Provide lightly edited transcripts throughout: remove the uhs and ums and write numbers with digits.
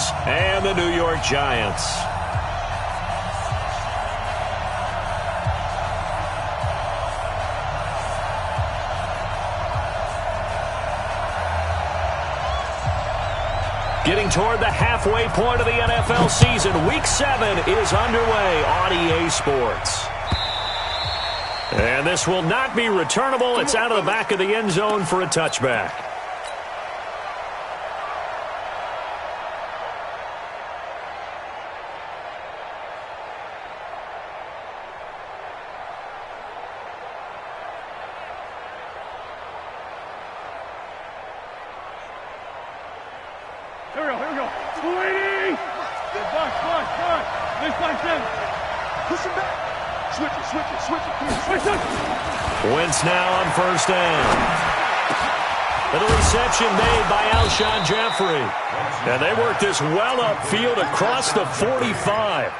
Eagles and the New York Giants. Getting toward the halfway point of the NFL season, Week 7 is underway on EA Sports. And this will not be returnable. It's out of the back of the end zone for a touchback. Here we go. 280! This by 7. Push him back. Switch it. Wentz now on first down. And a reception made by Alshon Jeffrey. And they work this well upfield across the 45.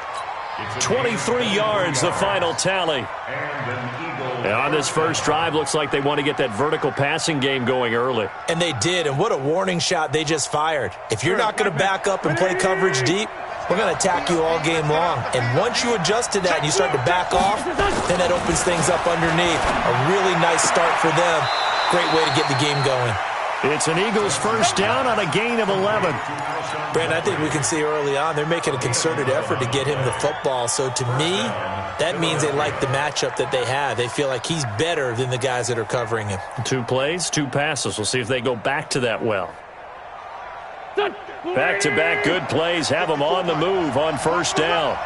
23 yards, the final tally. And on this first drive, looks like they want to get that vertical passing game going early. And they did, and what a warning shot they just fired. If you're not going to back up and play coverage deep, we're going to attack you all game long. And once you adjust to that and you start to back off, then that opens things up underneath. A really nice start for them. Great way to get the game going. It's an Eagles first down on a gain of 11. Brandon, I think we can see early on they're making a concerted effort to get him the football. So to me, that means they like the matchup that they have. They feel like he's better than the guys that are covering him. 2 plays, 2 passes. We'll see if they go back to that well. Back-to-back good plays have them on the move on first down.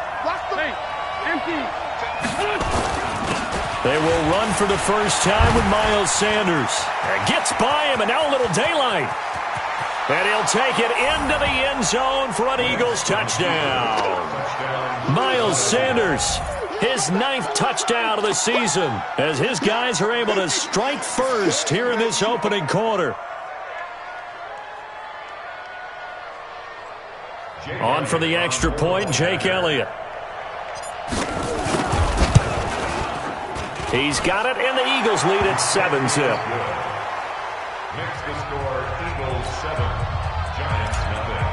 They will run for the first time with Miles Sanders. Gets by him, and now a little daylight. And he'll take it into the end zone for an Eagles touchdown. Miles Sanders, his 9th touchdown of the season, as his guys are able to strike first here in this opening quarter. On for the extra point, Jake Elliott. He's got it, and the Eagles lead at 7-zip. Next to score, Eagles 7, Giants nothing.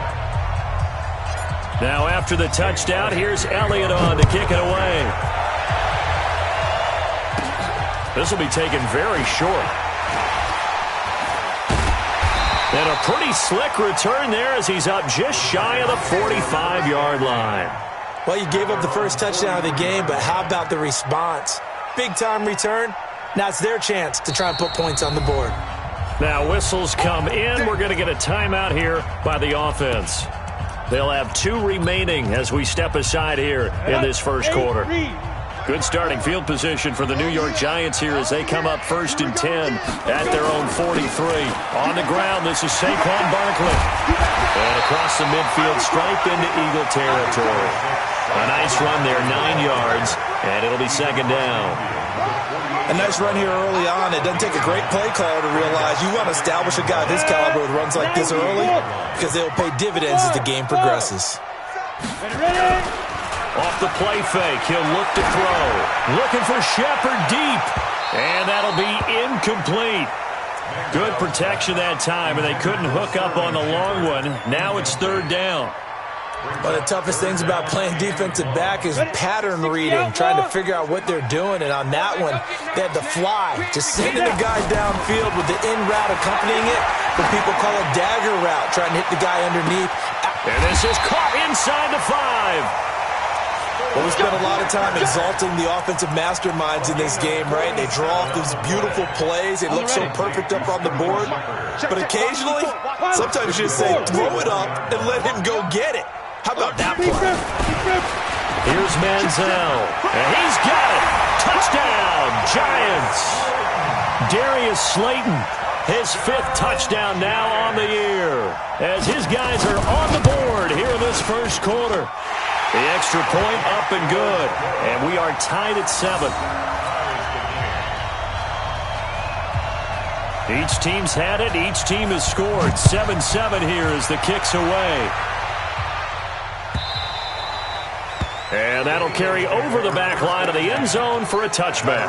Now after the touchdown, here's Elliott on to kick it away. This will be taken very short. And a pretty slick return there as he's up just shy of the 45-yard line. Well, you gave up the first touchdown of the game, but how about the response? Big-time return. Now it's their chance to try and put points on the board. Now whistles come in. We're going to get a timeout here by the offense. They'll have 2 remaining as we step aside here in this first quarter. Good starting field position for the New York Giants here as they come up 1st and 10 at their own 43. On the ground, this is Saquon Barkley. And across the midfield, stripe into Eagle territory. A nice run there, 9 yards, and it'll be 2nd down. A nice run here early on. It doesn't take a great play caller to realize you want to establish a guy of his caliber with runs like this early because they'll pay dividends as the game progresses. Off the play fake, he'll look to throw. Looking for Shepard deep, and that'll be incomplete. Good protection that time, and they couldn't hook up on the long one. Now it's 3rd down. One of the toughest things about playing defensive back is pattern reading, trying to figure out what they're doing. And on that one, they had the fly, just sending the guy downfield with the in route accompanying it. What people call a dagger route, trying to hit the guy underneath. And this is caught inside the 5. Well, we spent a lot of time exalting the offensive masterminds in this game, right? They draw off these beautiful plays. They look so perfect up on the board. But occasionally, sometimes you just say, throw it up and let him go get it. How about that play? Here's Manziel, and he's got it. Touchdown, Giants. Darius Slayton, his 5th touchdown now on the year, as his guys are on the board here in this first quarter. The extra point up and good, and we are tied at 7. Each team's had it. Each team has scored. 7-7 here as the kick's away. And that'll carry over the back line of the end zone for a touchback.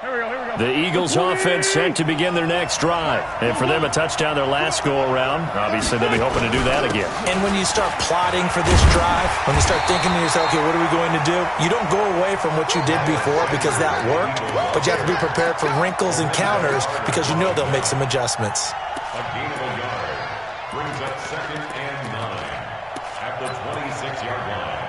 The Eagles offense set to begin their next drive. And for them, a touchdown their last go-around. Obviously, they'll be hoping to do that again. And when you start plotting for this drive, when you start thinking to yourself, okay, what are we going to do? You don't go away from what you did before because that worked, but you have to be prepared for wrinkles and counters because you know they'll make some adjustments. A gainable yard brings up 2nd and 9 at the 26-yard line.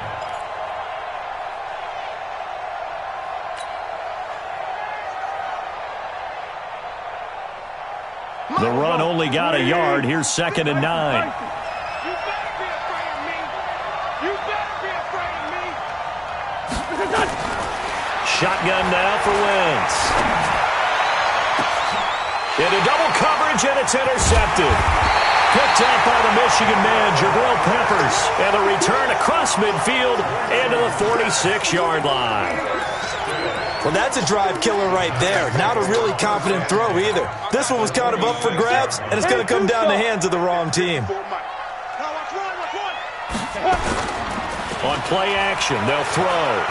The run only got a yard. Here's 2nd and 9. You better be afraid of me. You better be afraid of me. Shotgun now for Wentz. Into double coverage, and it's intercepted. Picked up by the Michigan man, Jabril Peppers. And the return across midfield into the 46-yard line. Well, that's a drive killer right there. Not a really confident throw either. This one was kind of up for grabs, and it's going to come down the hands of the wrong team. On play action, they'll throw.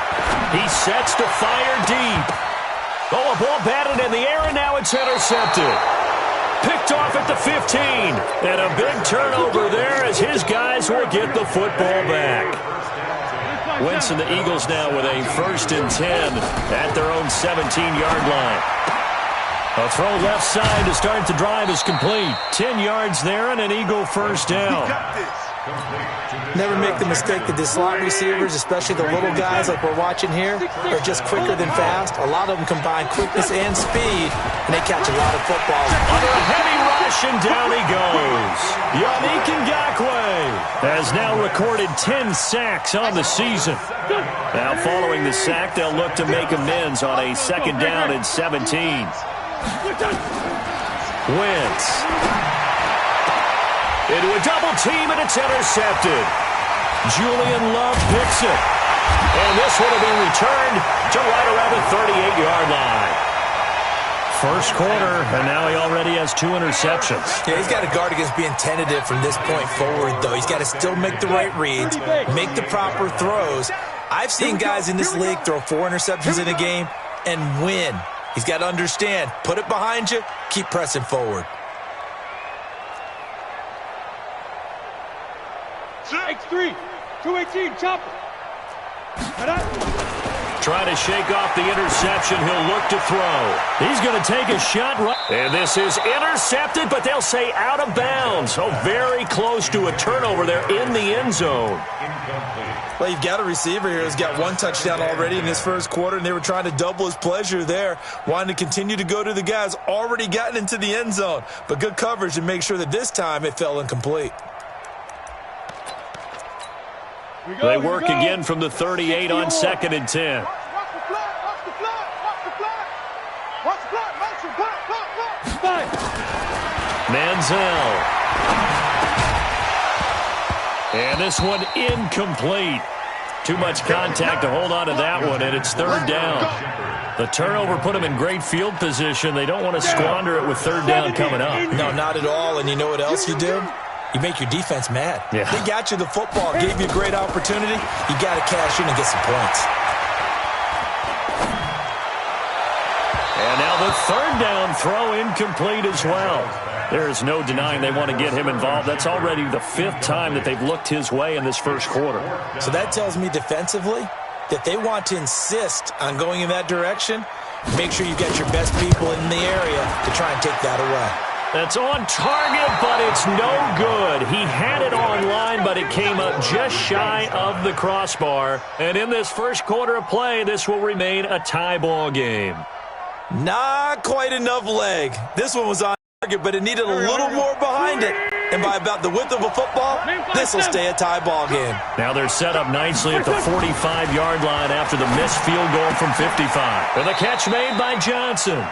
He sets to fire deep. Oh, a ball batted in the air, and now it's intercepted. Picked off at the 15. And a big turnover there as his guys will get the football back. Wentz and the Eagles now with a 1st and 10 at their own 17-yard line. A throw left side to start the drive is complete. 10 yards there and an Eagle first down. Never make the mistake that the slot receivers, especially the little guys like we're watching here, are just quicker than fast. A lot of them combine quickness and speed, and they catch a lot of footballs. Under a heavy rush, and down he goes. Yannick Ngakoue has now recorded 10 sacks on the season. Now following the sack, they'll look to make amends on a 2nd down and 17. Wentz. Into a double team, and it's intercepted. Julian Love picks it. And this one will be returned to right around the 38-yard line. First quarter, and now he already has 2 interceptions. Yeah, he's got to guard against being tentative from this point forward, though. He's got to still make the right reads, make the proper throws. I've seen guys in this league throw 4 interceptions in a game and win. He's got to understand, put it behind you, keep pressing forward. X3, 218, chopper. Trying to shake off the interception. He'll look to throw. He's going to take a shot. And this is intercepted, but they'll say out of bounds. So very close to a turnover there in the end zone. Well, you've got a receiver here who's got 1 touchdown already in this first quarter, and they were trying to double his pleasure there, wanting to continue to go to the guys already gotten into the end zone. But good coverage to make sure that this time it fell incomplete. They work again from the 38 on 2nd and 10. Manziel. And this one incomplete. Too much contact to hold on to that one, and it's 3rd down. The turnover put them in great field position. They don't want to squander it with 3rd down coming up. No, not at all. And you know what else you do? You make your defense mad. Yeah. They got you the football, gave you a great opportunity. You got to cash in and get some points. And now the 3rd down throw incomplete as well. There is no denying they want to get him involved. That's already the 5th time that they've looked his way in this first quarter. So that tells me defensively that they want to insist on going in that direction. Make sure you get your best people in the area to try and take that away. That's on target, but it's no good. He had it on line, but it came up just shy of the crossbar. And in this first quarter of play, this will remain a tie ball game. Not quite enough leg. This one was on target, but it needed a little more behind it. And by about the width of a football, this will stay a tie ball game. Now they're set up nicely at the 45-yard line after the missed field goal from 55. And the catch made by Johnson.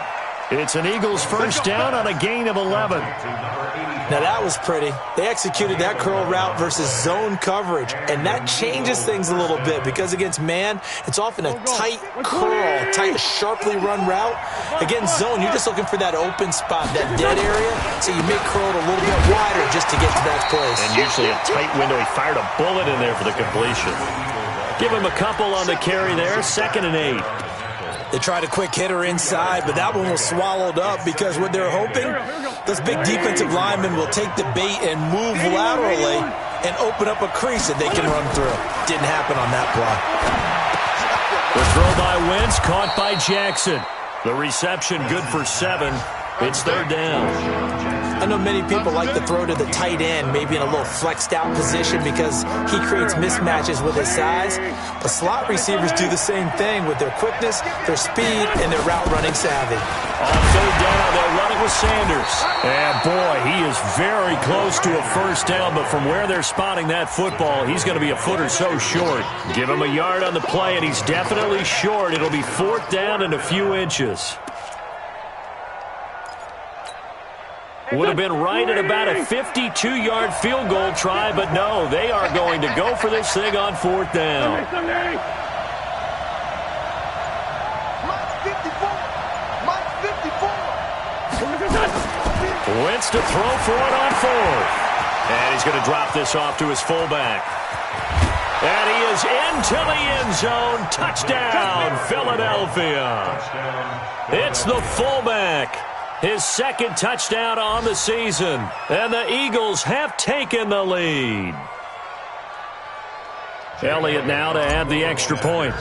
It's an Eagles first down on a gain of 11. Now that was pretty. They executed that curl route versus zone coverage, and that changes things a little bit because against man, it's often a tight curl, tight, sharply run route. Against zone, you're just looking for that open spot, that dead area, so you make curl a little bit wider just to get to that place. And usually a tight window. He fired a bullet in there for the completion. Give him a couple on the carry there, 2nd and 8. They tried a quick hitter inside, but that one was swallowed up because what they're hoping, those big defensive linemen will take the bait and move laterally and open up a crease that they can run through. Didn't happen on that play. The throw by Wentz, caught by Jackson. The reception good for 7. It's third down. I know many people like to throw to the tight end, maybe in a little flexed out position because he creates mismatches with his size. But slot receivers do the same thing with their quickness, their speed, and their route running savvy. On third down, they'll run it with Sanders. And boy, he is very close to a first down, but from where they're spotting that football, he's going to be a foot or so short. Give him a yard on the play, and he's definitely short. It'll be fourth down and a few inches. Would have been right at about a 52-yard field goal try, but no, they are going to go for this thing on fourth down. Wentz to throw for it on fourth. And he's going to drop this off to his fullback. And he is into the end zone. Touchdown, Philadelphia. It's the fullback. His second touchdown on the season. And the Eagles have taken the lead. Elliott now to add the extra point.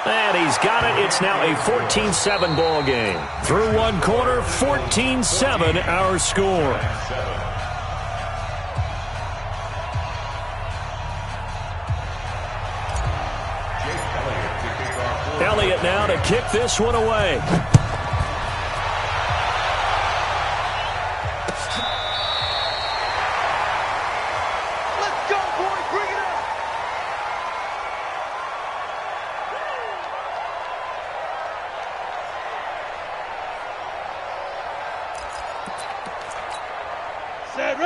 And he's got it. It's now a 14-7 ball game. Through one quarter, 14-7 our score. Elliott now to kick this one away. Let's go, boys. Bring it up.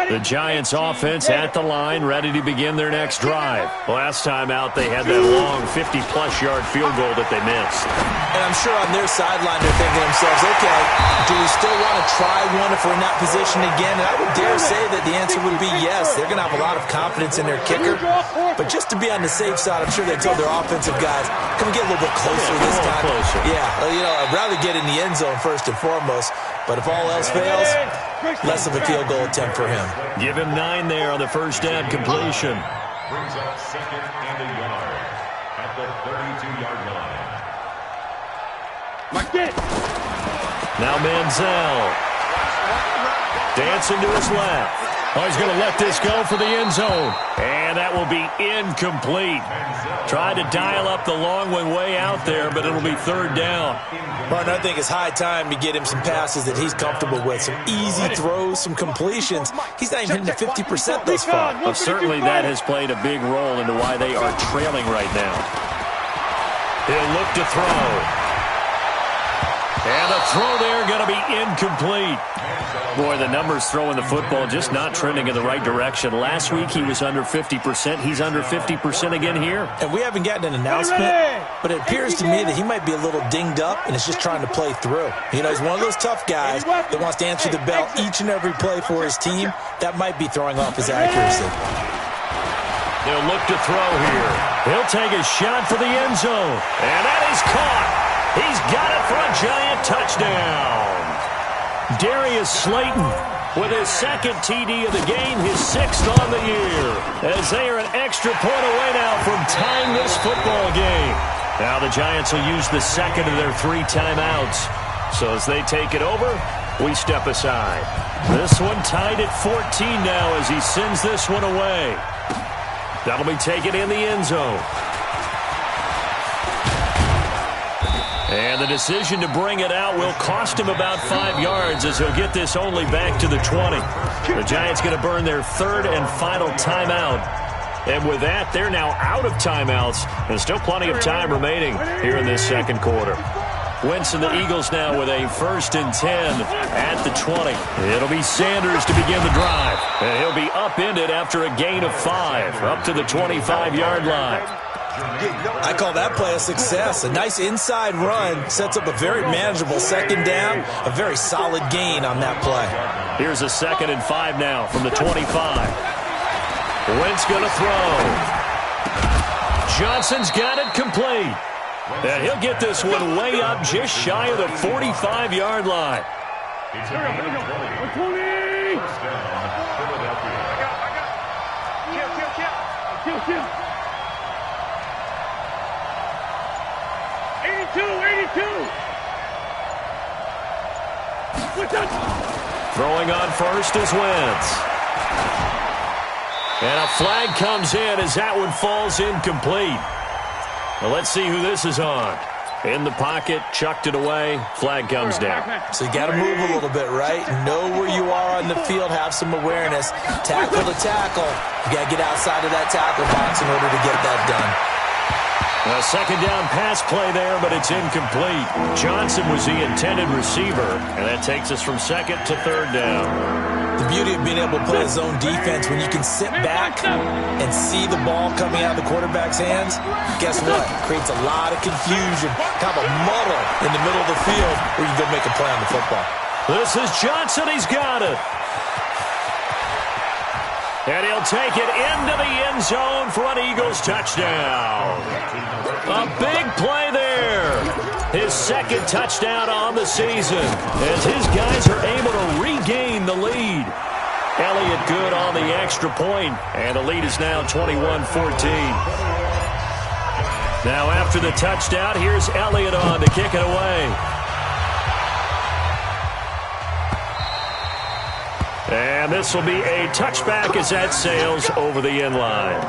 The Giants offense at the line, ready to begin their next drive. Last time out, they had that long 50-plus yard field goal that they missed. And I'm sure on their sideline they're thinking to themselves, okay, do we still want to try one if we're in that position again? And I would dare say that the answer would be yes. They're going to have a lot of confidence in their kicker. But just to be on the safe side, I'm sure they told their offensive guys, come get a little bit closer this time. Closer. Yeah, you know, I'd rather get in the end zone first and foremost. But if all else fails, less of a field goal attempt for him. Give him 9 there on the first down completion. Brings up second and a yard at the 32-yard line. Now Manziel. Dancing to his left. Oh, he's going to let this go for the end zone. And that will be incomplete. Tried to dial up the long one way out there, but it'll be third down. Martin, I think it's high time to get him some passes that he's comfortable with. Some easy throws, some completions. He's not even hitting the 50% thus far. Well, certainly that has played a big role into why they are trailing right now. He'll look to throw. And the throw there going to be incomplete. Boy, the numbers throwing the football just not trending in the right direction. Last week he was under 50%. He's under 50% again here. And we haven't gotten an announcement, but it appears to me that he might be a little dinged up and is just trying to play through. You know, he's one of those tough guys that wants to answer the bell each and every play for his team. That might be throwing off his accuracy. They'll look to throw here. He'll take a shot for the end zone. And that is caught. He's got it for a Giant touchdown. Darius Slayton with his second TD of the game, his 6th on the year. As they are an extra point away now from tying this football game. Now the Giants will use the second of their 3 timeouts. So as they take it over, we step aside. This one tied at 14 now as he sends this one away. That'll be taken in the end zone. And the decision to bring it out will cost him about 5 yards as he'll get this only back to the 20. The Giants going to burn their 3rd and final timeout. And with that, they're now out of timeouts. And still plenty of time remaining here in this second quarter. Wentz and the Eagles now with a 1st and 10 at the 20. It'll be Sanders to begin the drive. And he'll be upended after a gain of 5 up to the 25-yard line. I call that play a success. A nice inside run sets up a very manageable second down. A very solid gain on that play. Here's a 2nd and 5 now from the 25. Wentz going to throw. Johnson's got it complete. And he'll get this one way up just shy of the 45-yard line. It's a gain of 20. First down, Philadelphia. Kill. 82. Throwing on first is Wentz. And a flag comes in as that one falls incomplete. Well, let's see who this is on. In the pocket, chucked it away, flag comes down. So you got to move a little bit, right? Know where you are on the field, have some awareness. Tackle to tackle. You got to get outside of that tackle box in order to get that done. A second down pass play there, but it's incomplete. Johnson was the intended receiver, and that takes us from second to third down. The beauty of being able to play a zone defense when you can sit back and see the ball coming out of the quarterback's hands, guess what? Creates a lot of confusion, kind of a muddle in the middle of the field where you can go make a play on the football. This is Johnson. He's got it. And he'll take it into the end zone for an Eagles touchdown. A big play there. His second touchdown on the season as his guys are able to regain the lead. Elliott good on the extra point, and the lead is now 21-14. Now after the touchdown, here's Elliott on to kick it away. And this will be a touchback as that sails over the end line.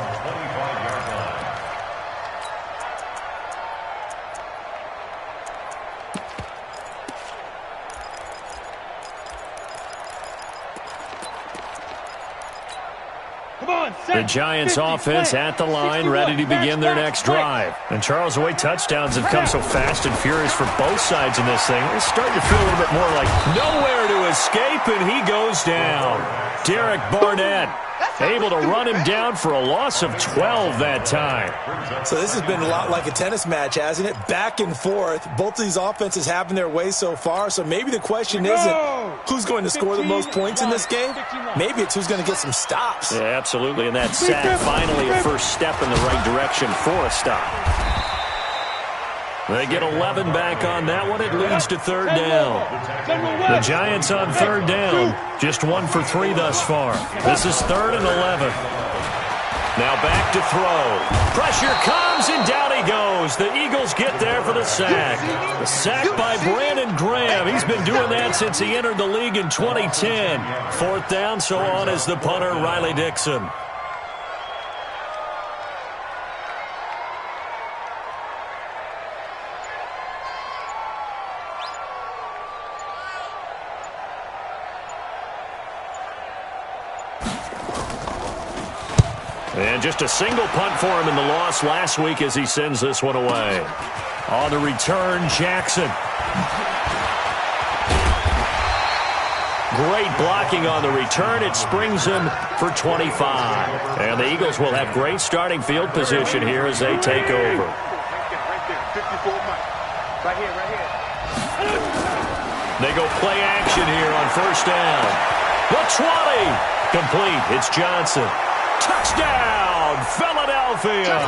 The Giants offense at the line, ready to begin their next drive. And Charles, the way touchdowns have come so fast and furious for both sides in this thing, it's starting to feel a little bit more like nowhere to escape, and he goes down. Derek Barnett able to run him down for a loss of 12 that time. So this has been a lot like a tennis match, hasn't it? Back and forth. Both of these offenses having their way so far, so maybe the question isn't who's going to score the most points in this game. Maybe it's who's going to get some stops. Yeah, absolutely, and that sack finally a first step in the right direction for a stop. They get 11 back on that one. It leads to third down. The Giants on third down, just 1 for 3 thus far. This is 3rd and 11. Now back to throw. Pressure comes, and down he goes. The Eagles get there for the sack. The sack by Brandon Graham. He's been doing that since he entered the league in 2010. 4th down, so on is the punter, Riley Dixon. And just a single punt for him in the loss last week as he sends this one away. On the return, Jackson. Great blocking on the return. It springs him for 25. And the Eagles will have great starting field position here as they take over. They go play action here on first down. The 20. Complete. It's Johnson. Touchdown, Philadelphia!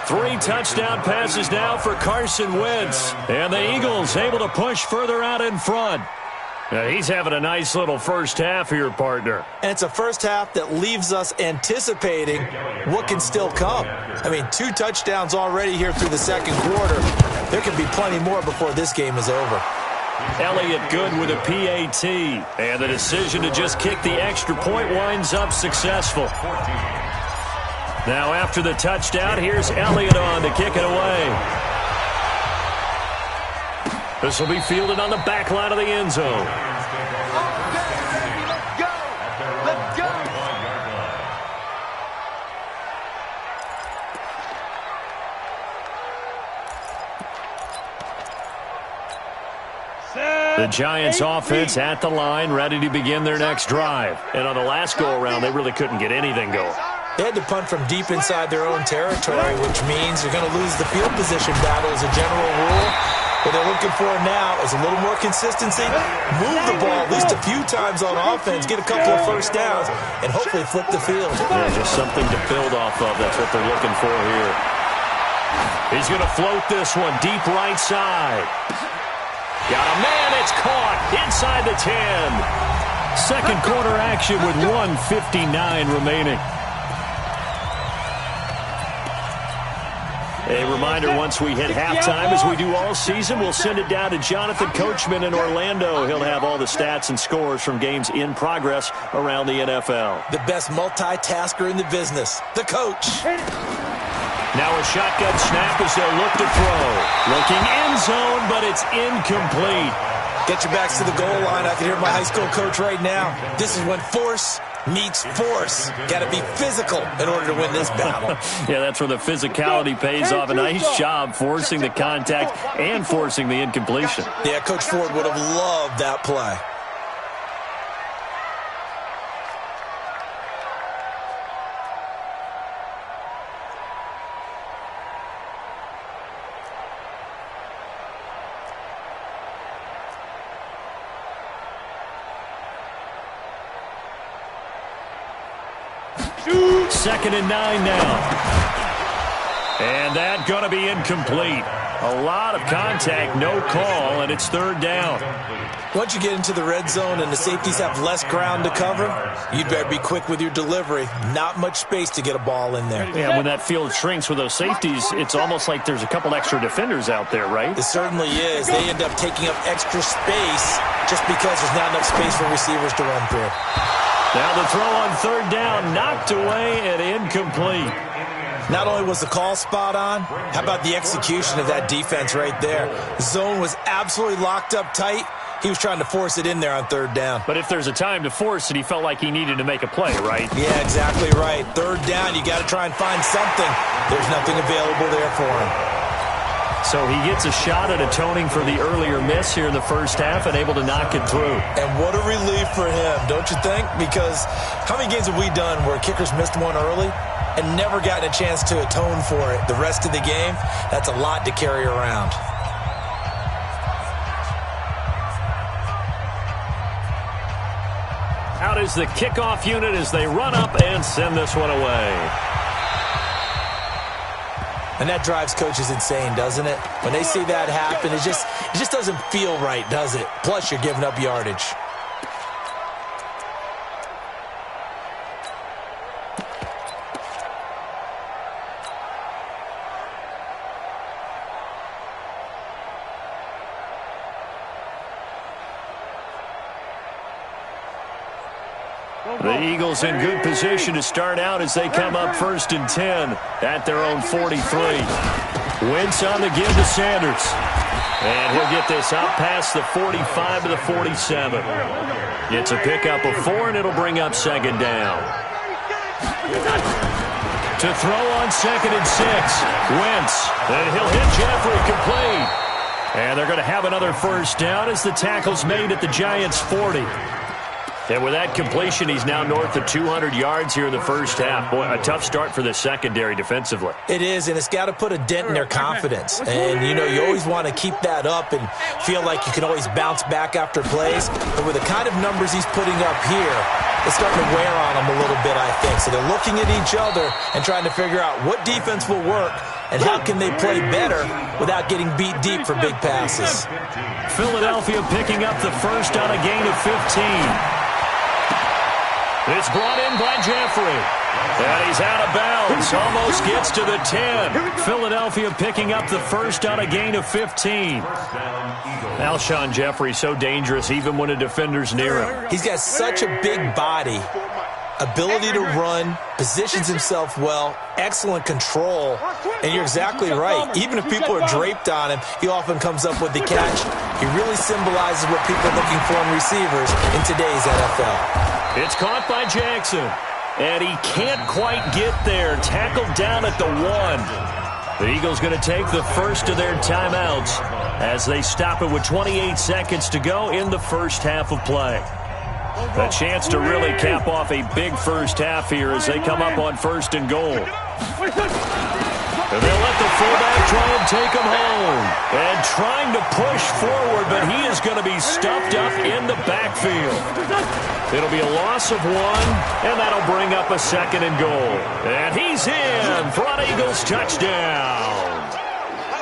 3 touchdown passes now for Carson Wentz. And the Eagles able to push further out in front. Now he's having a nice little first half here, partner. And it's a first half that leaves us anticipating what can still come. I mean, 2 touchdowns already here through the second quarter. There can be plenty more before this game is over. Elliott good with a PAT. And the decision to just kick the extra point winds up successful. Now after the touchdown, here's Elliott on to kick it away. This will be fielded on the back line of the end zone. Let's go! The Giants offense at the line, ready to begin their next drive. And on the last go-around, they really couldn't get anything going. They had to punt from deep inside their own territory, which means they're going to lose the field position battle as a general rule. What they're looking for now is a little more consistency, move the ball at least a few times on offense, get a couple of first downs, and hopefully flip the field. Yeah, just something to build off of. That's what they're looking for here. He's going to float this one deep right side. Got a man. It's caught inside the 10. Second quarter action with 1:59 remaining. A reminder, once we hit halftime, as we do all season, we'll send it down to Jonathan Coachman in Orlando. He'll have all the stats and scores from games in progress around the NFL. The best multitasker in the business, the coach. Now a shotgun snap as they'll look to throw. Looking end zone, but it's incomplete. Get your backs to the goal line. I can hear my high school coach right now. This is when force meets force. Got to be physical in order to win this battle. Yeah, that's where the physicality pays off. A nice job forcing the contact and forcing the incompletion. Yeah, Coach Ford would have loved that play. Second and 9 now. And that going to be incomplete. A lot of contact, no call, and it's third down. Once you get into the red zone and the safeties have less ground to cover, you'd better be quick with your delivery. Not much space to get a ball in there. Yeah, when that field shrinks with those safeties, it's almost like there's a couple extra defenders out there, right? It certainly is. They end up taking up extra space just because there's not enough space for receivers to run through. Now the throw on third down, knocked away and incomplete. Not only was the call spot on, how about the execution of that defense right there? The zone was absolutely locked up tight. He was trying to force it in there on third down. But if there's a time to force it, he felt like he needed to make a play, right? Yeah, exactly right. Third down, you got to try and find something. There's nothing available there for him. So he gets a shot at atoning for the earlier miss here in the first half and able to knock it through. And what a relief for him, don't you think? Because how many games have we done where kickers missed one early and never gotten a chance to atone for it the rest of the game? That's a lot to carry around. Out is the kickoff unit as they run up and send this one away. And that drives coaches insane, doesn't it? When they see that happen, it just doesn't feel right, does it? Plus, you're giving up yardage. The Eagles in good position to start out as they come up 1st and 10 at their own 43. Wentz on the give to Sanders. And he'll get this out past the 45 to the 47. It's a pickup of 4, and it'll bring up second down. To throw on 2nd and 6. Wentz. And he'll hit Jeffrey complete. And they're going to have another first down as the tackle's made at the Giants' 40. And with that completion, he's now north of 200 yards here in the first half. Boy, a tough start for the secondary defensively. It is, and it's got to put a dent in their confidence. And, you know, you always want to keep that up and feel like you can always bounce back after plays. But with the kind of numbers he's putting up here, it's starting to wear on them a little bit, I think. So they're looking at each other and trying to figure out what defense will work and how can they play better without getting beat deep for big passes. Philadelphia picking up the first on a gain of 15. It's brought in by Jeffrey. And he's out of bounds. Almost gets to the 10. Philadelphia picking up the first on a gain of 15. Alshon Jeffrey so dangerous even when a defender's near him. He's got such a big body, ability to run, positions himself well, excellent control. And you're exactly right. Even if people are draped on him, he often comes up with the catch. He really symbolizes what people are looking for in receivers in today's NFL. It's caught by Jackson, and he can't quite get there. Tackled down at the 1. The Eagles going to take the first of their timeouts as they stop it with 28 seconds to go in the first half of play. A chance to really cap off a big first half here as they come up on 1st and goal. And they'll let the fullback try and take him home. And trying to push forward, but he is going to be stuffed up in the backfield. It'll be a loss of 1, and that'll bring up a 2nd and goal. And he's in for an Eagles touchdown.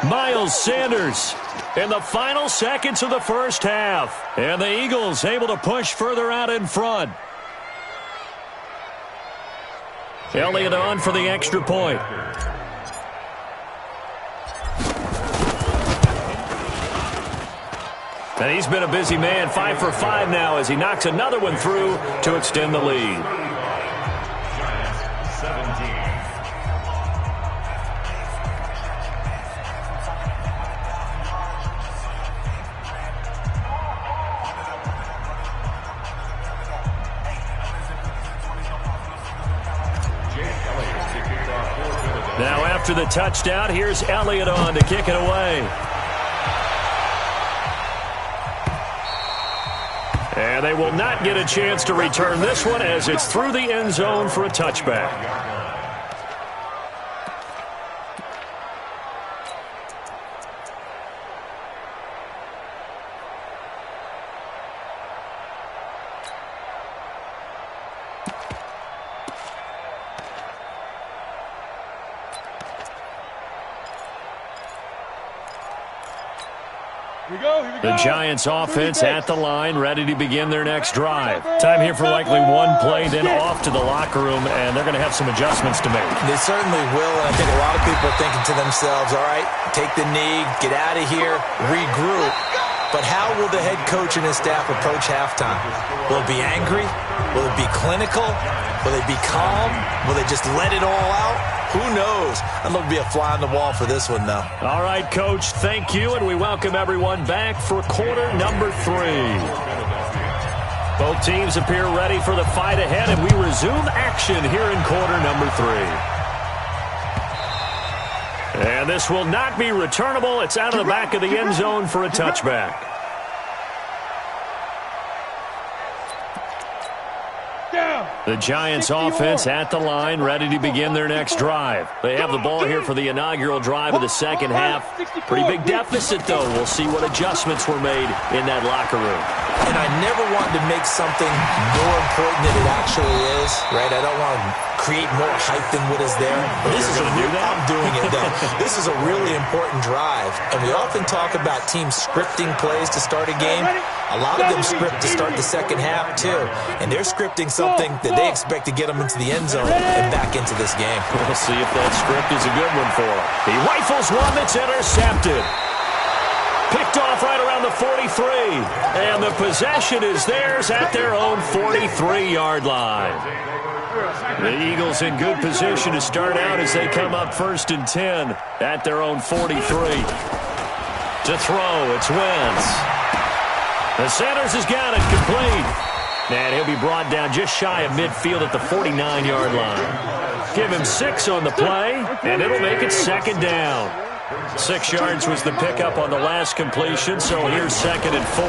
Miles Sanders in the final seconds of the first half. And the Eagles able to push further out in front. Elliott on for the extra point. And he's been a busy man, 5 for 5 now as he knocks another one through to extend the lead. Giants 17. Now after the touchdown, here's Elliott on to kick it away. And they will not get a chance to return this one as it's through the end zone for a touchback. The Giants offense at the line, ready to begin their next drive. Time here for likely one play, then off to the locker room, and they're going to have some adjustments to make. They certainly will, and I think a lot of people are thinking to themselves, all right, take the knee, get out of here, regroup. But how will the head coach and his staff approach halftime? Will it be angry? Will it be clinical? Will they be calm? Will they just let it all out? Who knows? I'd love to be a fly on the wall for this one, though. All right, Coach, thank you, and we welcome everyone back for quarter number 3. Both teams appear ready for the fight ahead, and we resume action here in quarter number 3. And this will not be returnable. It's out of the back of the end zone for a touchback. The Giants offense at the line, ready to begin their next drive. They have the ball here for the inaugural drive of the second half. Pretty big deficit, though. We'll see what adjustments were made in that locker room. And I never wanted to make something more important than it actually is, right? I don't want to create more hype than what is there. But this is I'm doing it, though. This is a really important drive. And we often talk about teams scripting plays to start a game. A lot of them script to start the second half, too. And they're scripting something that they expect to get them into the end zone and back into this game. We'll see if that script is a good one for him. He rifles one that's intercepted. Picked off right around the 43. And the possession is theirs at their own 43-yard line. The Eagles in good position to start out as they come up 1st and 10 at their own 43. To throw, it's Wentz. The Sanders has got it complete. And he'll be brought down just shy of midfield at the 49-yard line. Give him 6 on the play, and it'll make it 2nd down. 6 yards was the pickup on the last completion, so here's 2nd and 4.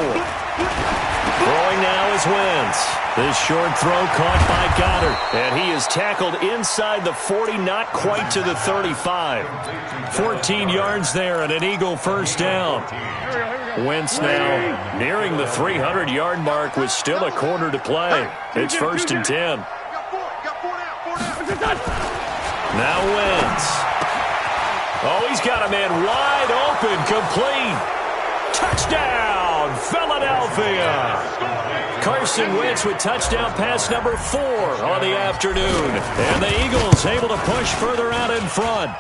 Throwing now is Wentz. This short throw caught by Goddard, and he is tackled inside the 40, not quite to the 35. 14 yards there and an Eagle first down. Wentz now nearing the 300-yard mark with still a quarter to play. It's 1st and 10. Now Wentz. Oh, he's got a man wide open, complete. Touchdown, Philadelphia. Carson Wentz with touchdown pass number 4 on the afternoon. And the Eagles able to push further out in front.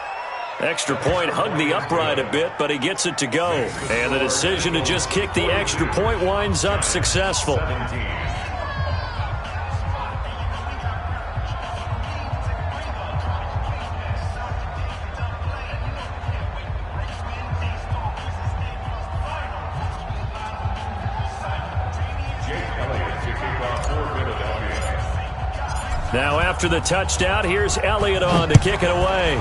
Extra point hugged the upright a bit, but he gets it to go. And the decision to just kick the extra point winds up successful. Now after the touchdown, here's Elliott on to kick it away.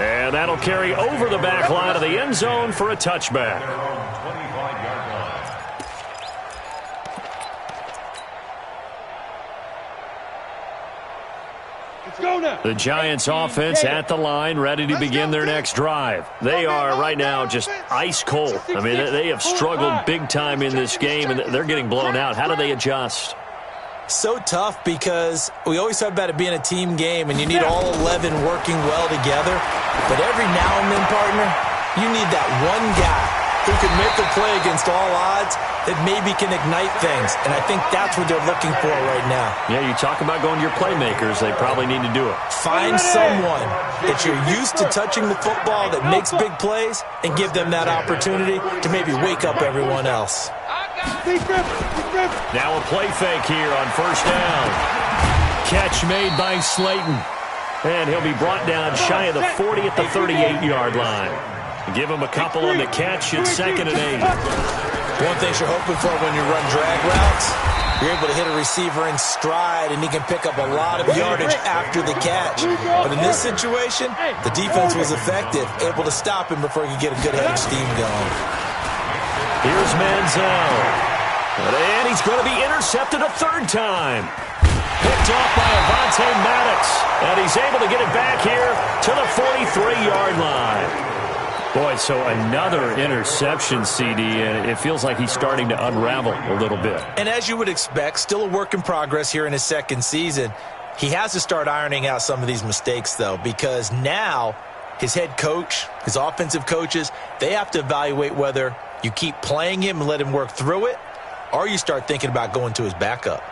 And that'll carry over the back line of the end zone for a touchback. The Giants offense at the line, ready to begin their next drive. They are right now just ice cold. I mean, they have struggled big time in this game, and they're getting blown out. How do they adjust? So tough because we always talk about it being a team game and you need all 11 working well together. But every now and then, partner, you need that one guy who can make a play against all odds that maybe can ignite things. And I think that's what they're looking for right now. Yeah, you talk about going to your playmakers. They probably need to do it. Find someone that you're used to touching the football that makes big plays and give them that opportunity to maybe wake up everyone else. Now a play fake here on first down. Catch made by Slayton. And he'll be brought down shy of the 40 at the 38-yard line. Give him a couple on the catch. It's 2nd and 8. One thing you're hoping for when you run drag routes, you're able to hit a receiver in stride, and he can pick up a lot of yardage after the catch. But in this situation, the defense was effective, able to stop him before he could get a good head of steam going. Here's Manziel. And he's going to be intercepted a 3rd time. Picked off by Avonte Maddox. And he's able to get it back here to the 43-yard line. Boy, so another interception, CD, and it feels like he's starting to unravel a little bit. And as you would expect, still a work in progress here in his 2nd season. He has to start ironing out some of these mistakes, though, because now his head coach, his offensive coaches, they have to evaluate whether you keep playing him and let him work through it, or you start thinking about going to his backup.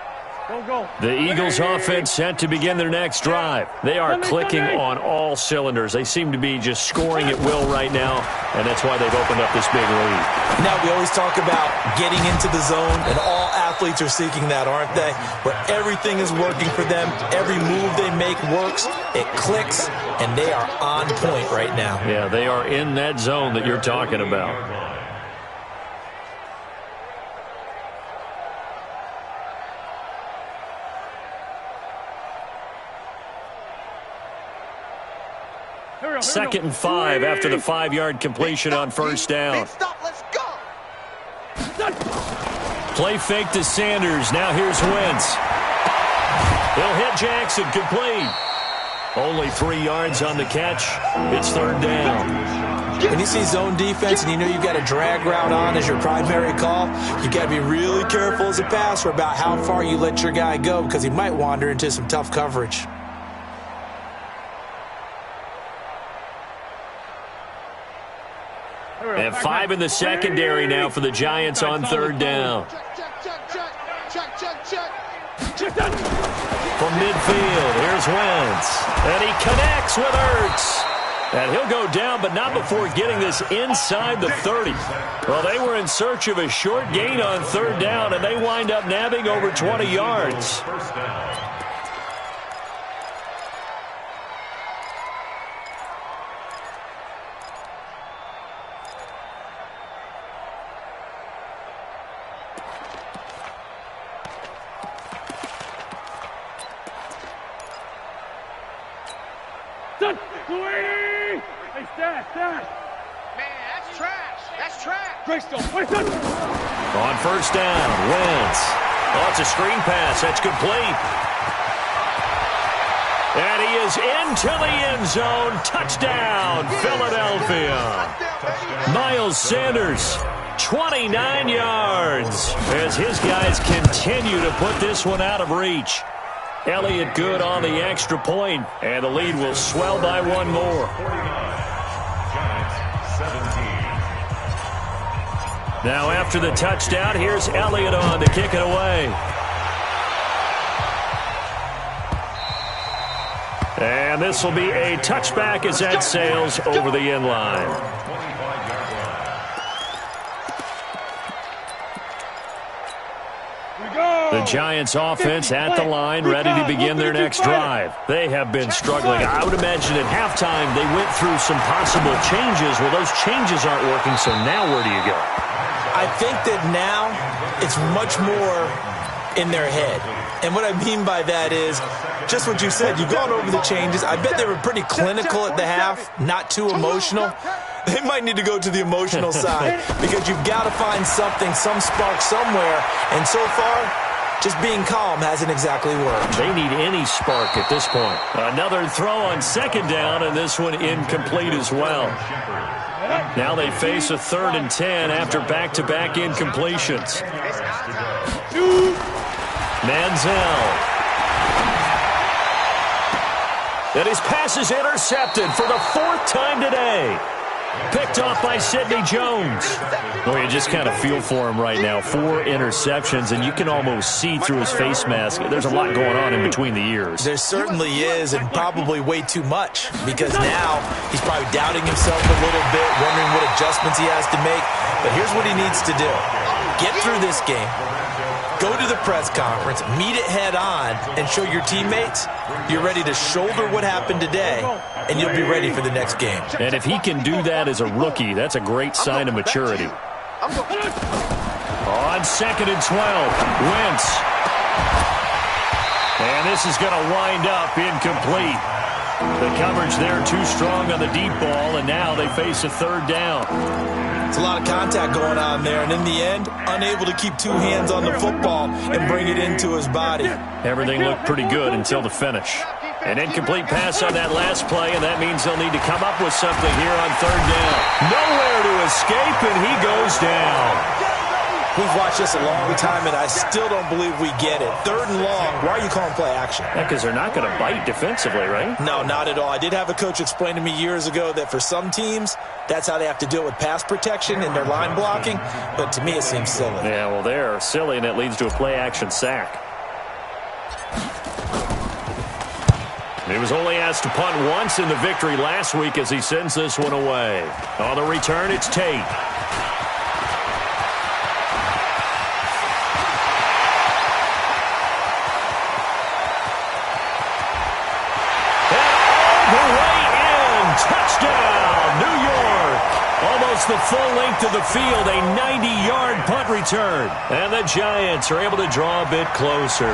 The Eagles offense set to begin their next drive. They are clicking on all cylinders. They seem to be just scoring at will right now, and that's why they've opened up this big lead. Now, we always talk about getting into the zone, and all athletes are seeking that, aren't they? Where everything is working for them, every move they make works, it clicks, and they are on point right now. Yeah, they are in that zone that you're talking about. Second and 5 after the 5-yard completion on first down. Play fake to Sanders. Now here's Wentz. He'll hit Jackson, complete. Only 3 yards on the catch. It's 3rd down. When you see zone defense and you know you've got a drag route on as your primary call, you got to be really careful as a passer about how far you let your guy go because he might wander into some tough coverage. And 5 in the secondary now for the Giants on 3rd down. From midfield, here's Wentz. And he connects with Ertz. And he'll go down, but not before getting this inside the 30. Well, they were in search of a short gain on 3rd down, and they wind up nabbing over 20 yards. On first down, Wentz. Oh, it's a screen pass. That's complete. And he is into the end zone. Touchdown, Philadelphia. Miles Sanders, 29 yards, as his guys continue to put this one out of reach. Elliott good on the extra point, and the lead will swell by 1 more. Now after the touchdown, here's Elliott on to kick it away. And this will be a touchback as that sails over the end line. The Giants offense at the line, ready to begin their next drive. They have been struggling. I would imagine at halftime they went through some possible changes. Well, those changes aren't working, so now where do you go? I think that now it's much more in their head. And what I mean by that is just what you said. You've gone over the changes. I bet they were pretty clinical at the half, not too emotional. They might need to go to the emotional side because you've got to find something, some spark somewhere. And so far, just being calm hasn't exactly worked. They need any spark at this point. Another throw on 2nd down, and this one incomplete as well. Now they face a 3rd and 10 after back-to-back incompletions. Manziel. And his pass is intercepted for the 4th time today. Picked off by Sidney Jones. Well, you just kind of feel for him right now. 4 interceptions, and you can almost see through his face mask. There's a lot going on in between the ears. There certainly is, and probably way too much, because now he's probably doubting himself a little bit, wondering what adjustments he has to make. But here's what he needs to do. Get through this game. Go to the press conference, meet it head on, and show your teammates you're ready to shoulder what happened today, and you'll be ready for the next game. And if he can do that as a rookie, that's a great sign of maturity. On 2nd and 12, Wentz. And this is going to wind up incomplete. The coverage there too strong on the deep ball, and now they face a 3rd down. It's a lot of contact going on there, and in the end, unable to keep 2 hands on the football and bring it into his body. Everything looked pretty good until the finish. An incomplete pass on that last play, and that means they'll need to come up with something here on 3rd down. Nowhere to escape, and he goes down. We've watched this a long time, and I still don't believe we get it. 3rd and long, why are you calling play action? Yeah, because they're not going to bite defensively, right? No, not at all. I did have a coach explain to me years ago that for some teams, that's how they have to deal with pass protection and their line blocking, but to me it seems silly. Yeah, well, they're silly, and it leads to a play-action sack. He was only asked to punt once in the victory last week as he sends this one away. On the return, it's Tate. Touchdown, New York. Almost the full length of the field, a 90-yard punt return. And the Giants are able to draw a bit closer.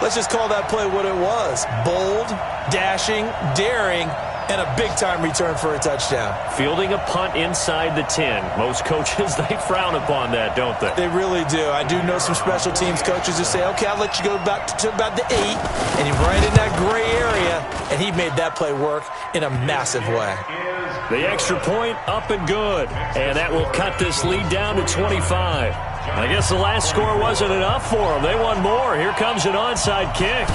Let's just call that play what it was. Bold, dashing, daring, and a big-time return for a touchdown. Fielding a punt inside the 10. Most coaches, they frown upon that, don't they? They really do. I do know some special teams coaches who say, okay, I'll let you go to about the 8, and you're right in that gray area, and he made that play work in a massive way. The extra point up and good, and that will cut this lead down to 25. I guess the last score wasn't enough for them. They won more. Here comes an onside kick.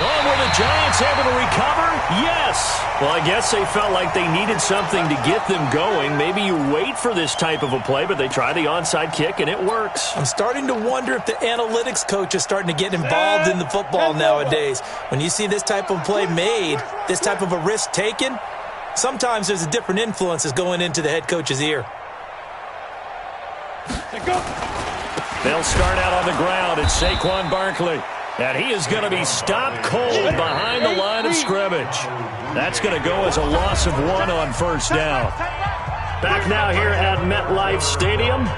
Oh, were the Giants able to recover? Yes. Well, I guess they felt like they needed something to get them going. Maybe you wait for this type of a play, but they try the onside kick, and it works. I'm starting to wonder if the analytics coach is starting to get involved in the football nowadays. When you see this type of play made, this type of a risk taken, sometimes there's a different influences going into the head coach's ear. They'll start out on the ground. It's Saquon Barkley. And he is going to be stopped cold behind the line of scrimmage. That's going to go as a loss of 1 on 1st down. Back now here at MetLife Stadium.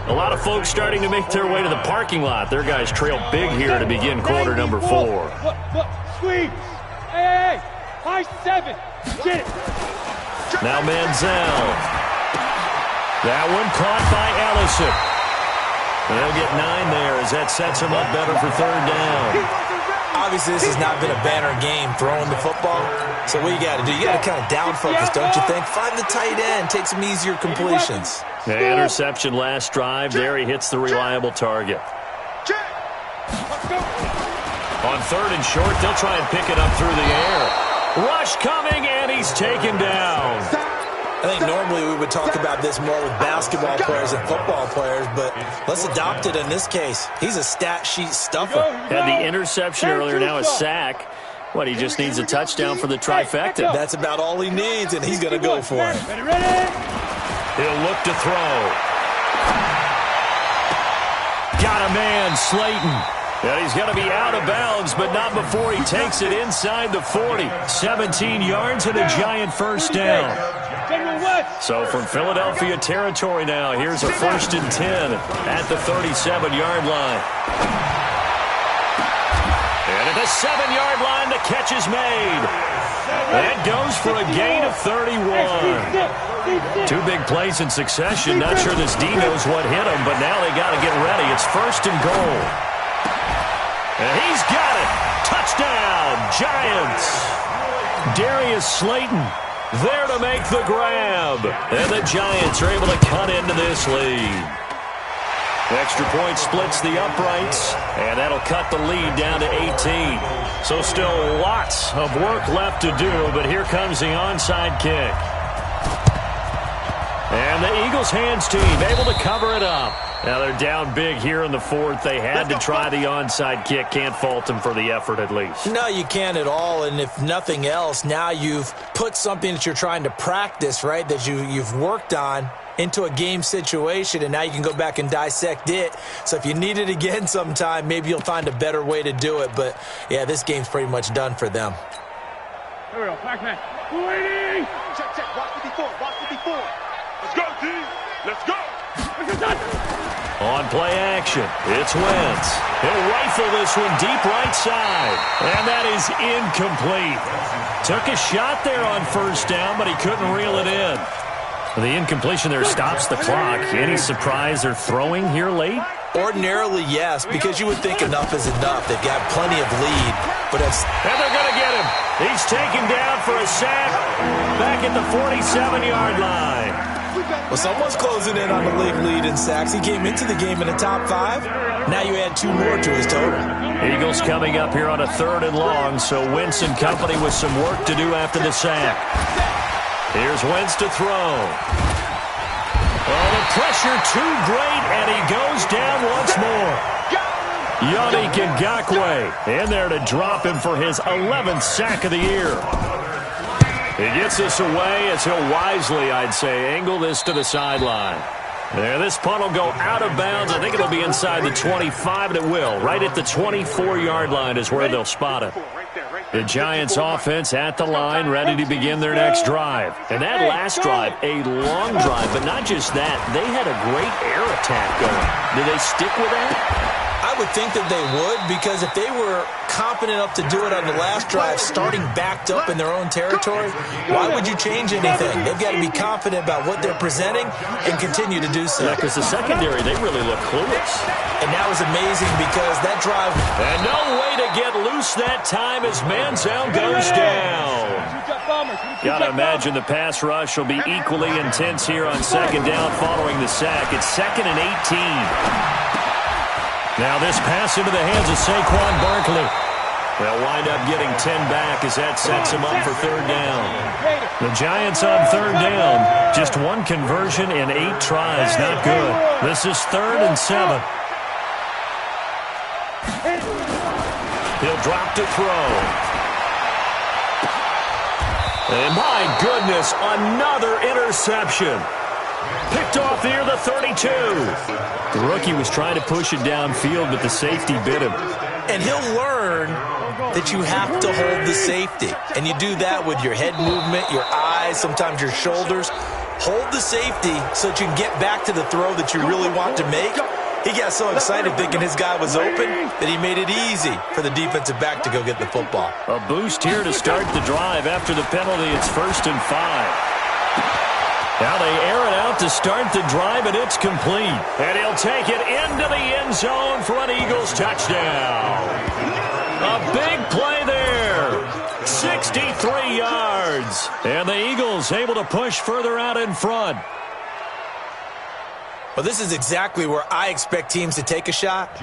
A lot of folks starting to make their way to the parking lot. Their guys trail big here to begin quarter number 4. Look, sweep. Hey, high 7. Get it. Now Manziel. That one caught by Ellison. They'll get 9 there as that sets him up better for 3rd down. Obviously, this has not been a banner game throwing the football. So what you got to do, you got to kind of down focus, don't you think? Find the tight end, take some easier completions. The interception last drive. There he hits the reliable target. On 3rd and short, they'll try and pick it up through the air. Rush coming, and he's taken down. I think normally we would talk about this more with basketball players and football players, but let's adopt it in this case. He's a stat sheet stuffer. Had the interception earlier, now a sack. What, he just needs a touchdown for the trifecta. That's about all he needs, and he's going to go for it. He'll look to throw. Got a man, Slayton. And he's going to be out of bounds, but not before he takes it inside the 40. 17 yards and a Giant 1st down. So from Philadelphia territory now, here's a 1st and 10 at the 37-yard line. And at the 7-yard line, the catch is made. That goes for a gain of 31. 2 big plays in succession. Not sure this D knows what hit him, but now they got to get ready. It's 1st and goal. And he's got it. Touchdown, Giants. Darius Slayton there to make the grab. And the Giants are able to cut into this lead. Extra point splits the uprights, and that'll cut the lead down to 18. So still lots of work left to do, but here comes the onside kick. And the Eagles hands team able to cover it up. Now they're down big here in the fourth. They had to try the onside kick. Can't fault them for the effort at least. No, you can't at all. And if nothing else, now you've put something that you're trying to practice, right, that you've worked on into a game situation, and now you can go back and dissect it. So if you need it again sometime, maybe you'll find a better way to do it. But, yeah, this game's pretty much done for them. Here we go. Back man. Waiting. Check, check. Watch the before. Watch the before. Let's go, team. Let's go. On play action, it's Wentz. He'll rifle this one deep right side. And that is incomplete. Took a shot there on first down, but he couldn't reel it in. The incompletion there stops the clock. Any surprise they're throwing here late? Ordinarily, yes, because you would think enough is enough. They've got plenty of lead, but it's... And they're going to get him. He's taken down for a sack back at the 47-yard line. Well, someone's closing in on the league lead in sacks. He came into the game in the top 5. Now you add 2 more to his total. Eagles coming up here on a 3rd and long, so Wentz and company with some work to do after the sack. Here's Wentz to throw. Oh, the pressure too great, and he goes down once more. Yannick Ngakoue in there to drop him for his 11th sack of the year. He gets this away as he'll wisely, I'd say, angle this to the sideline. There, this punt will go out of bounds. I think it'll be inside the 25, and it will. Right at the 24-yard line is where they'll spot it. The Giants offense at the line, ready to begin their next drive. And that last drive, a long drive, but not just that. They had a great air attack going. Do they stick with that? I would think that they would, because if they were confident enough to do it on the last drive, starting backed up in their own territory, why would you change anything? They've got to be confident about what they're presenting and continue to do so. Yeah, because the secondary, they really look clueless. And that was amazing because that drive... And no way to get loose that time as Manziel goes down. Got to imagine the pass rush will be equally intense here on 2nd down following the sack. It's 2nd and 18. Now this pass into the hands of Saquon Barkley. They'll wind up getting 10 back as that sets him up for 3rd down. The Giants on 3rd down. Just 1 conversion in 8 tries. Not good. This is 3rd and 7. He'll drop to throw. And my goodness, another interception. Picked off near the 32. The rookie was trying to push it downfield, but the safety bit him. And he'll learn that you have to hold the safety. And you do that with your head movement, your eyes, sometimes your shoulders. Hold the safety so that you can get back to the throw that you really want to make. He got so excited thinking his guy was open that he made it easy for the defensive back to go get the football. A boost here to start the drive after the penalty. It's 1st and 5. Now they air it out to start the drive, and it's complete. And he'll take it into the end zone for an Eagles touchdown. A big play there. 63 yards. And the Eagles able to push further out in front. Well, this is exactly where I expect teams to take a shot.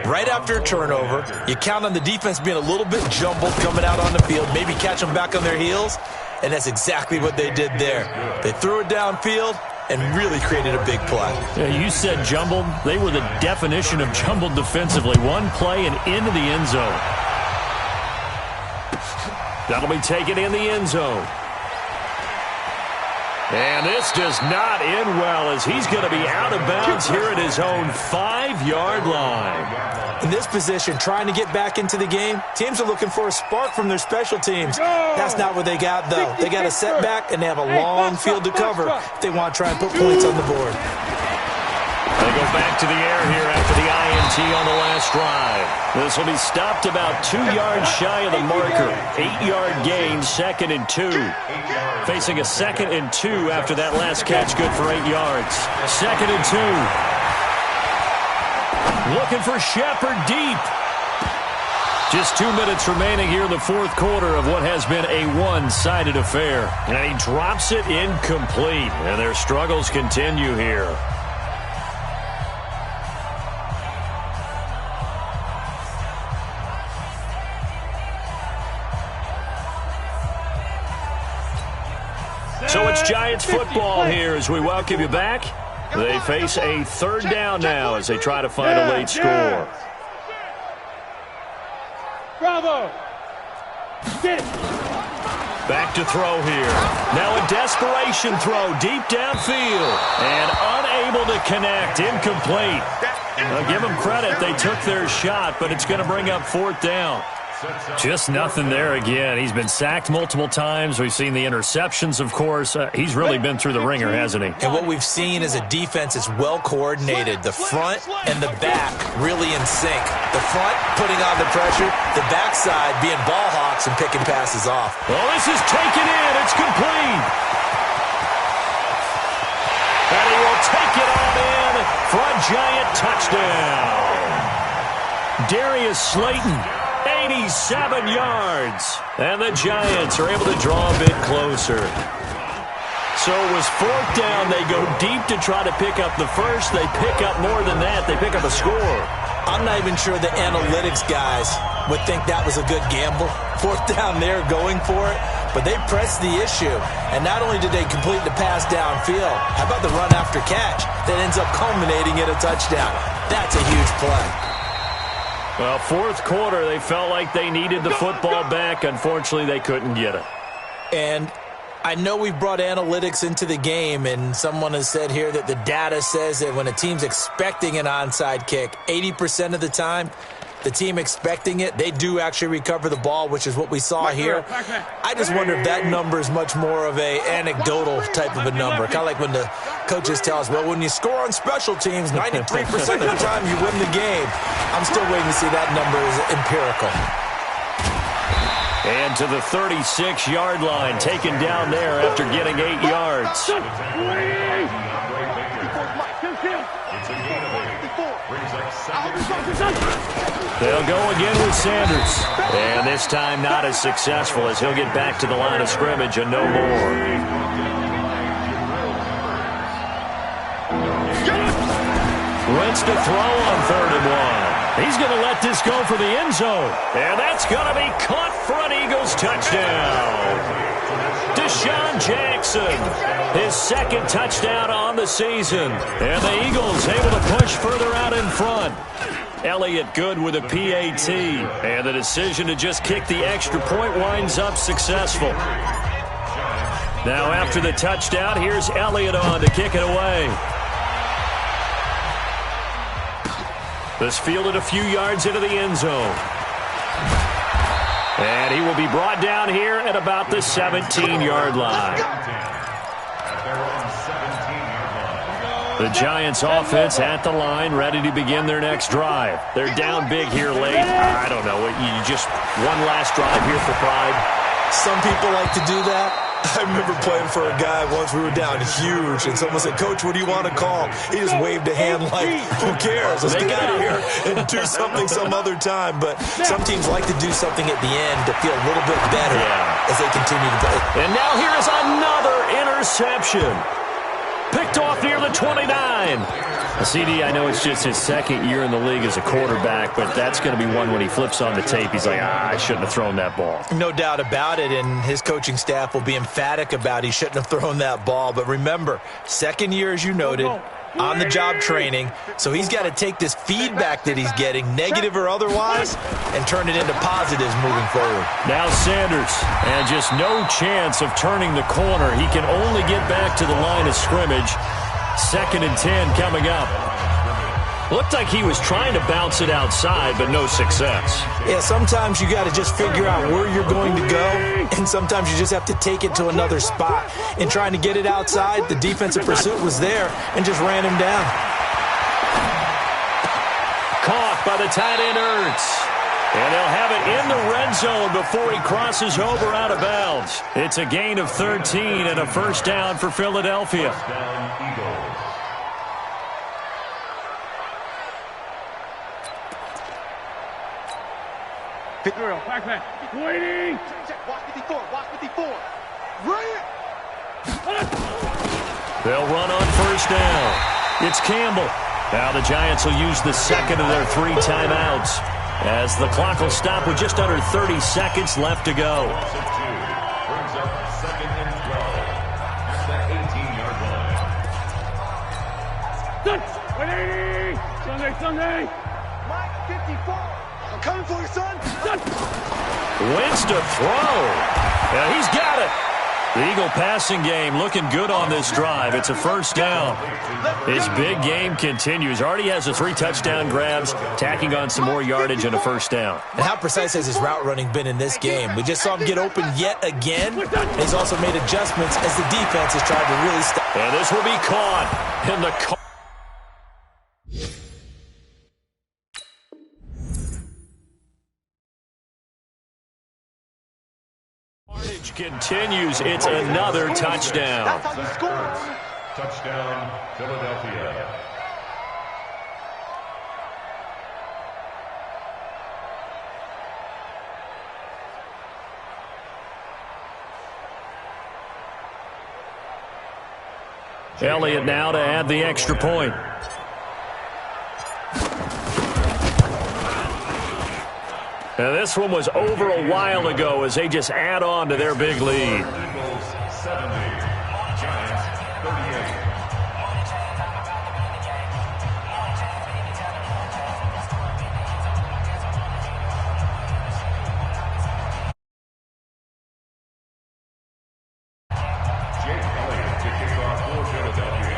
Right after a turnover, you count on the defense being a little bit jumbled coming out on the field, maybe catch them back on their heels. And that's exactly what they did there. They threw it downfield and really created a big play. Yeah, you said jumbled. They were the definition of jumbled defensively. 1 play and into the end zone. That'll be taken in the end zone. And this does not end well as he's going to be out of bounds here at his own 5-yard line. In this position, trying to get back into the game, teams are looking for a spark from their special teams. That's not what they got, though. They got a setback, and they have a long field to cover if they want to try and put points on the board. They go back to the air here after the INT on the last drive. This will be stopped about 2 yards shy of the marker. 8-yard gain, 2nd and 2. Facing a 2nd and 2 after that last catch, good for 8 yards. 2nd and 2. Looking for Shepard deep. Just 2 minutes remaining here in the 4th quarter of what has been a one-sided affair. And he drops it incomplete. And their struggles continue here. it's Giants football here as we welcome you back. They face a third down now as they try to find a late score. Bravo. Back to throw here. Now a desperation throw deep downfield. And unable to connect. Incomplete. I'll give them credit. They took their shot, but it's going to bring up fourth down. Just nothing there again. He's been sacked multiple times. We've seen the interceptions, of course. He's really been through the ringer, hasn't he? And what we've seen is a defense that's well coordinated. The front and the back really in sync. The front putting on the pressure, the backside being ball hawks and picking passes off. Well, this is taken in. It's complete. And he will take it on in for a Giant touchdown. Darius Slayton, 87 yards. And the Giants are able to draw a bit closer. So it was fourth down. They go deep to try to pick up the first. They pick up more than that. They pick up a score. I'm not even sure the analytics guys would think that was a good gamble. Fourth down there going for it. But they pressed the issue. And not only did they complete the pass downfield, how about the run after catch that ends up culminating in a touchdown? That's a huge play. Well, fourth quarter, they felt like they needed the football back. Unfortunately, they couldn't get it. And I know we brought analytics into the game, and someone has said here that the data says that when a team's expecting an onside kick, 80% of the time, the team expecting it, they do actually recover the ball, which is what we saw here. I just wonder if that number is much more of a anecdotal type of a number. Kind of like when the coaches tell us, well, when you score on special teams, 93% of the time you win the game. I'm still waiting to see that number is empirical. And to the 36-yard line, taken down there after getting 8 yards. They'll go again with Sanders. And this time not as successful as he'll get back to the line of scrimmage and no more. Wentz to throw on 3rd and 1. He's going to let this go for the end zone. And that's going to be caught for an Eagles touchdown. Deshaun Jackson, his second touchdown on the season. And the Eagles able to push further out in front. Elliott good with a PAT. And the decision to just kick the extra point winds up successful. Now after the touchdown, here's Elliott on to kick it away. This fielded a few yards into the end zone. And he will be brought down here at about the 17-yard line. The Giants offense at the line, ready to begin their next drive. They're down big here late. I don't know. You just one last drive here for pride. Some people like to do that. I remember playing for a guy once. We were down huge, and someone said, "Coach, what do you want to call?" He just waved a hand like, "Who cares? Let's get out of here and do something some other time." But some teams like to do something at the end to feel a little bit better as they continue to play. And now here is another interception. Picked off near the 29. CD, I know it's just his second year in the league as a quarterback, but that's going to be one when he flips on the tape. He's like, I shouldn't have thrown that ball. No doubt about it, and his coaching staff will be emphatic about he shouldn't have thrown that ball. But remember, second year, as you noted, on-the-job training, so he's got to take this feedback that he's getting, negative or otherwise, and turn it into positives moving forward. Now Sanders, and just no chance of turning the corner. He can only get back to the line of scrimmage. 2nd and 10 coming up. Looked like he was trying to bounce it outside, but no success. Yeah, sometimes you got to just figure out where you're going to go, and sometimes you just have to take it to another spot. In trying to get it outside, the defensive pursuit was there and just ran him down. Caught by the tight end Ertz. And they'll have it in the red zone before he crosses over out of bounds. It's a gain of 13 and a first down for Philadelphia. Pick the real. Pac-Man. Waiting. Watch 54. Watch 54. Run it. They'll run on first down. It's Campbell. Now the Giants will use the second of their 3 timeouts, as the clock will stop with just under 30 seconds left to go. 180. Sunday. Mike, 54. I'm coming for you, son. Wins to throw. Yeah, he's got it. The Eagle passing game looking good on this drive. It's a first down. His big game continues. Already has the 3 touchdown grabs, tacking on some more yardage and a first down. And how precise has his route running been in this game? We just saw him get open yet again. And he's also made adjustments as the defense has tried to really stop. And this will be caught in the continues. It's another touchdown. That's how he scores. Touchdown, Philadelphia. Elliott now to add the extra point. And this one was over a while ago as they just add on to their big lead. Eagles 70, Giants 38. Jake Elliott to kick off for Philadelphia.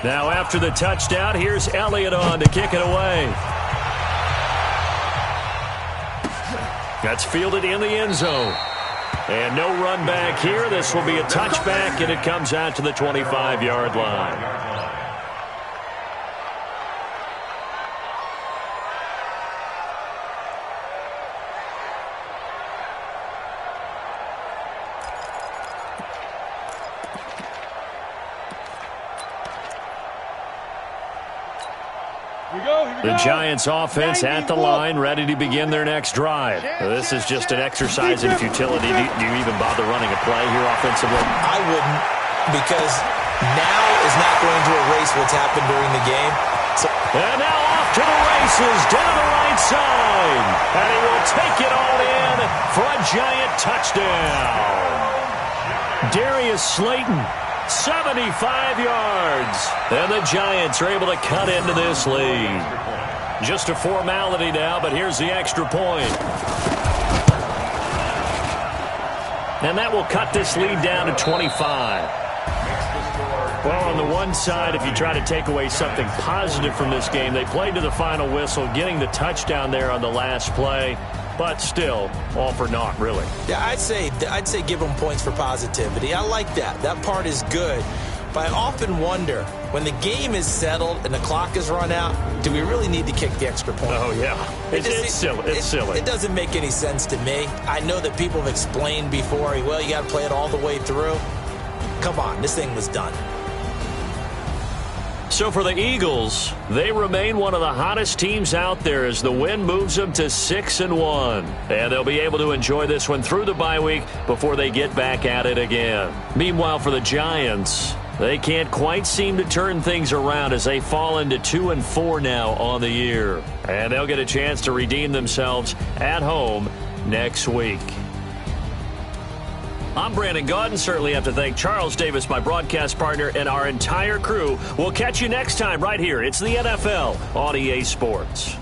Now after the touchdown, here's Elliott on to kick it away. That's fielded in the end zone. And no run back here. This will be a touchback, and it comes out to the 25-yard line. The Giants offense at the line, ready to begin their next drive. This is just an exercise in futility. Do you even bother running a play here offensively? I wouldn't, because now is not going to erase what's happened during the game. And now off to the races, down the right side. And he will take it all in for a Giant touchdown. Darius Slayton, 75 yards. And the Giants are able to cut into this lead. Just a formality now, but here's the extra point. And that will cut this lead down to 25. Well, on the one side, if you try to take away something positive from this game, they played to the final whistle, getting the touchdown there on the last play. But still, all for naught, really. Yeah, I'd say give them points for positivity. I like that. That part is good. But I often wonder, when the game is settled and the clock is run out, do we really need to kick the extra point? Oh, yeah. It's silly. It's silly. It doesn't make any sense to me. I know that people have explained before, well, you got to play it all the way through. Come on, this thing was done. So for the Eagles, they remain one of the hottest teams out there as the win moves them to 6-1. And they'll be able to enjoy this one through the bye week before they get back at it again. Meanwhile, for the Giants, they can't quite seem to turn things around as they fall into 2-4 now on the year. And they'll get a chance to redeem themselves at home next week. I'm Brandon Gaudin. Certainly have to thank Charles Davis, my broadcast partner, and our entire crew. We'll catch you next time right here. It's the NFL on EA Sports.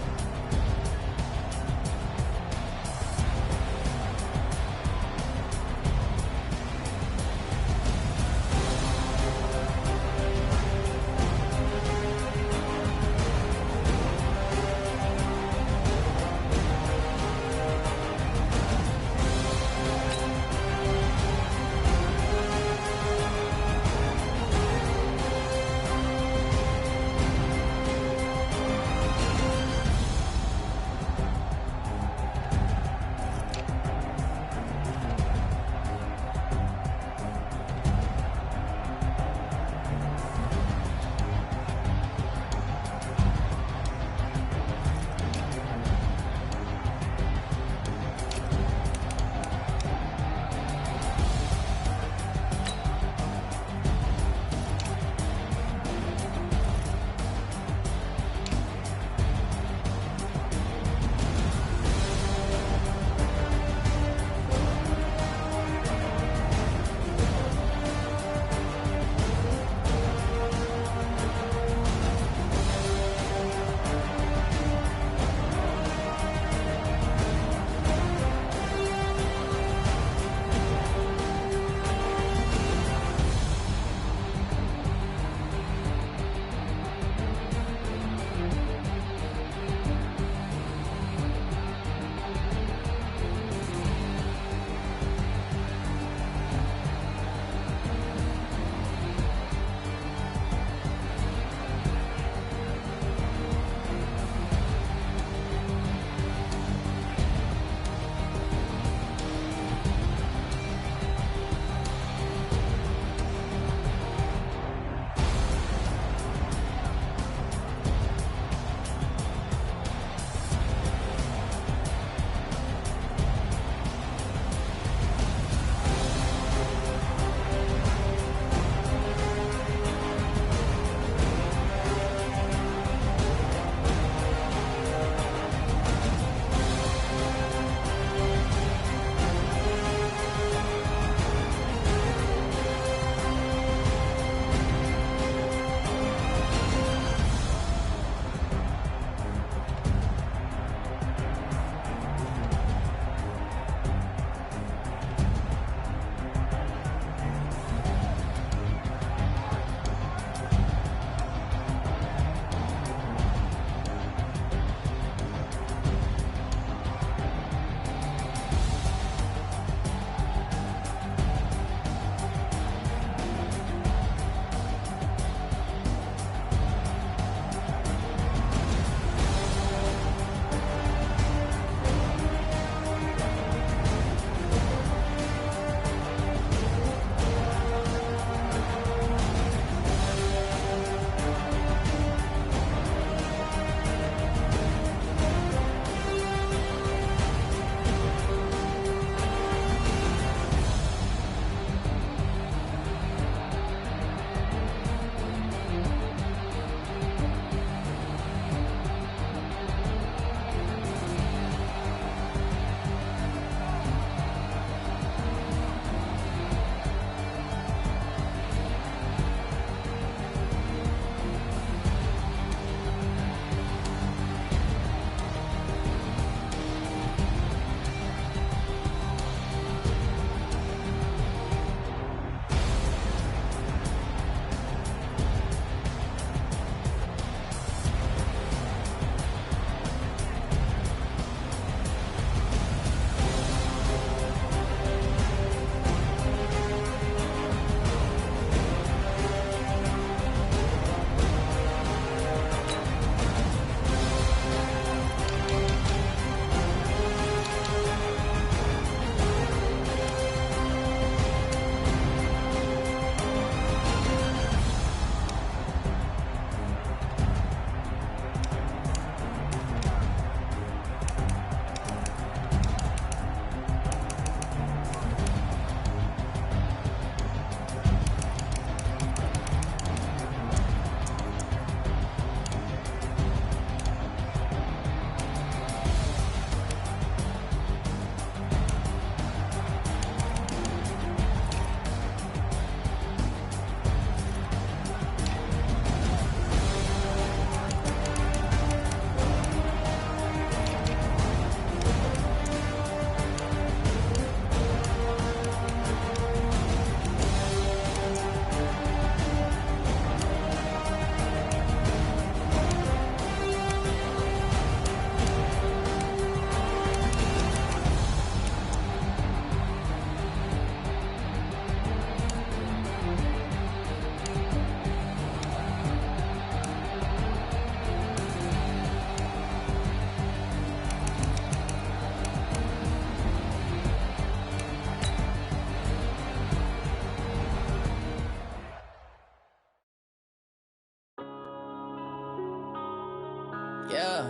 Yeah.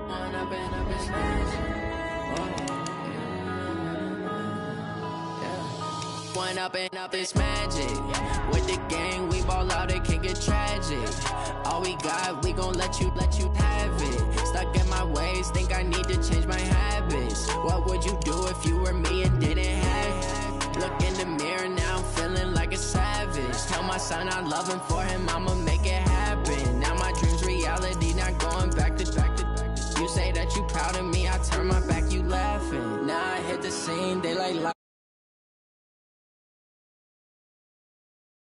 One up and up is magic. One up and up is magic. With the gang, we ball out, it can get tragic. All we got, we gon' let you have it. Stuck in my ways, think I need to change my habits. What would you do if you were me and didn't have it? Look in the mirror now, I'm feeling like a savage. Tell my son I love him, for him I'm a man.